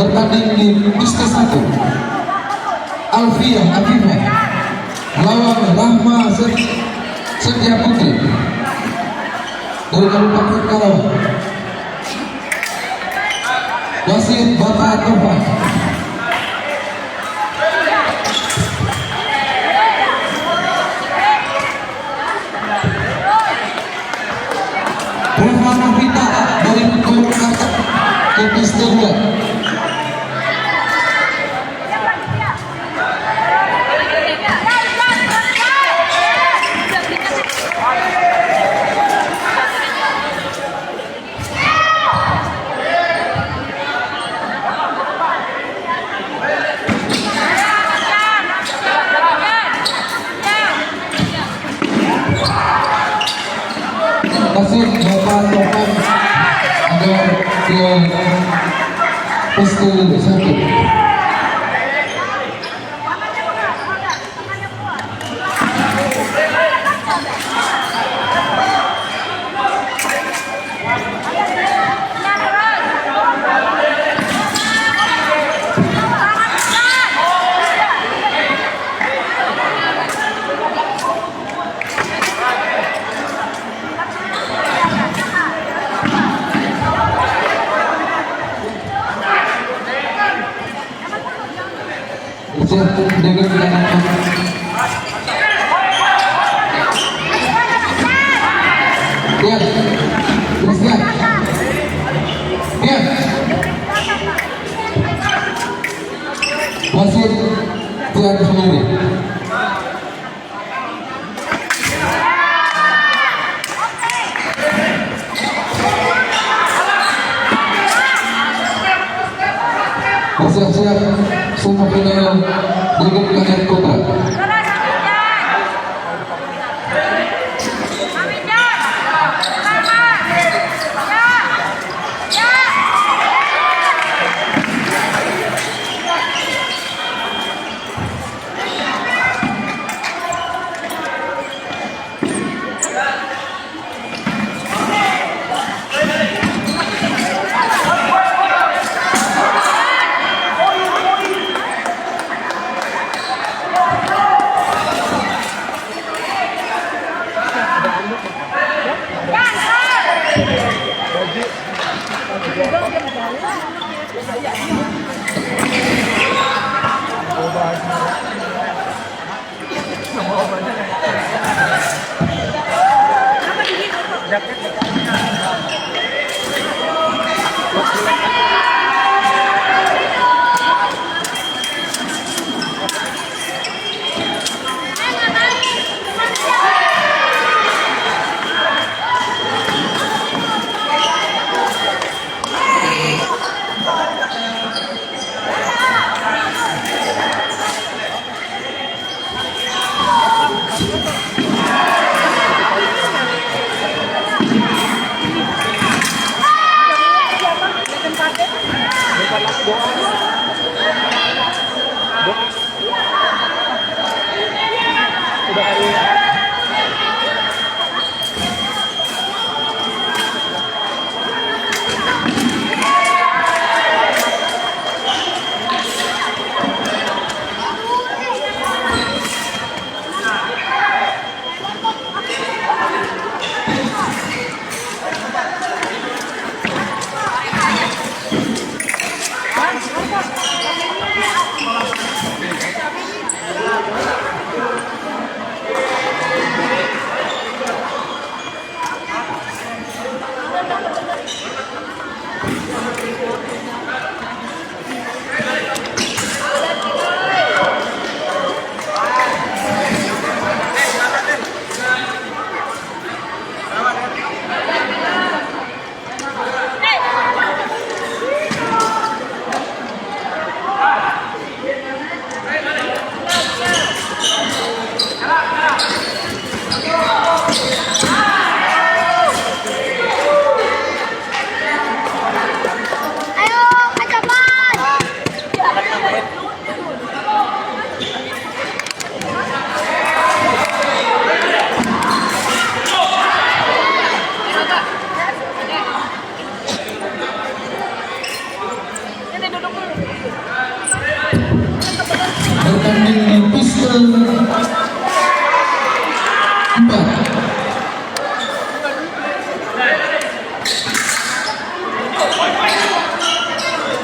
bertanding di pista 1. Alfiah Afifah melawan Rahma Setia Putri dari Kabupaten Karawang. Wasit Bapak Topan. Reva Novita dari Purwakarta ke pista 2. Kasih Bapak Topan agar ke pista 1. Dengan ya, teruskan. Ya. Wasit Tuan sendiri. Siap-siap semua penonton dengan kader kota.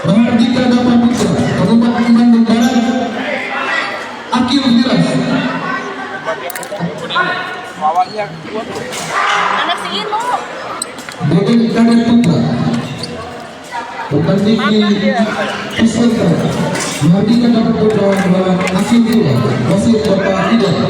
Mahardika Dharma Putra, Kabupaten Bandung Barat, Akil Firas. Anak si Ino. Deden Kadet Putra, bertanding di Puspita. Mahardika Dharma Putra Barat, Akil Firas, wasit Bapak Hidayat.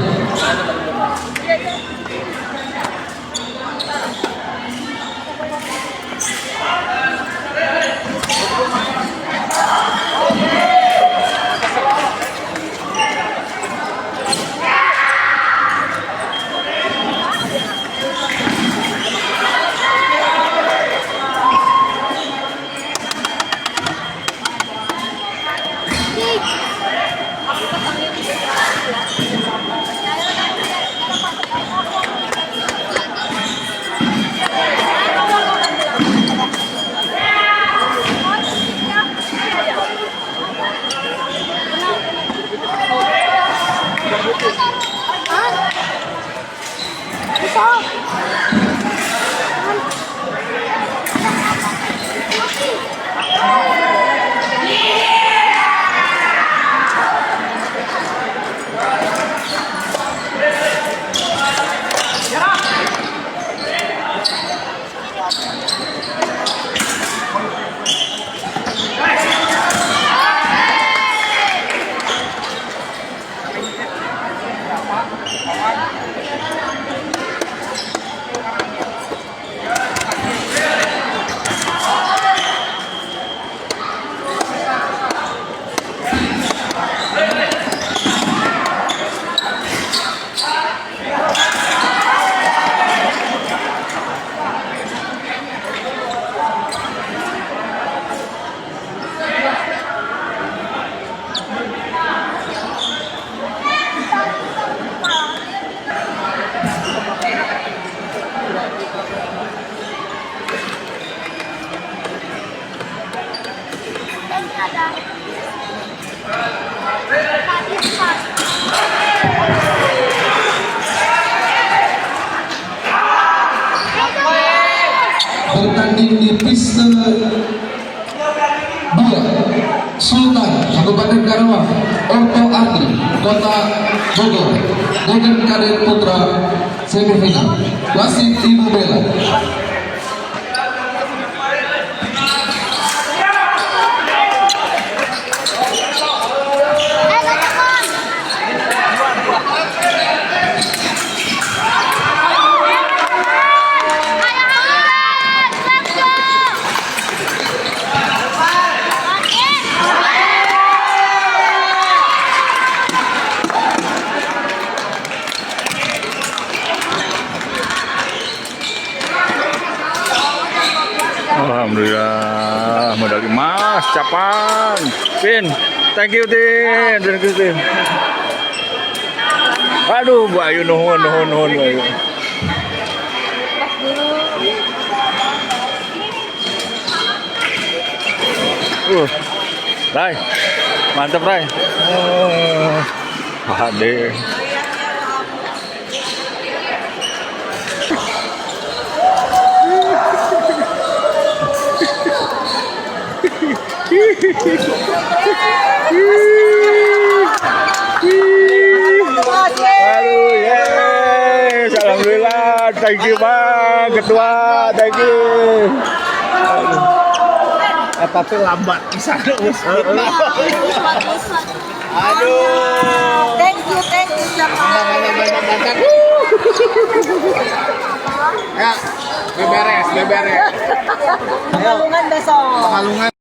Bertanding di piste 2 Sultan Kabupaten Karawang, Orto Ardi Kota Bogor, Deden Kadet Putra semifinal, wasit Ibu Bella. Alhamdulillah medali emas capan. Pin, thank you Tin, thank you Tin. Aduh, Bu Ayu nuhun Bu Ayu. Rai, mantap Rai. Ade. Aduh, yes, alhamdulillah, thank you Bang, ketua, thank you. Tapi lambat di sana us. Aduh. Thank you Jaka. Ya, beberes. Pekalungan besok. Pekalungan.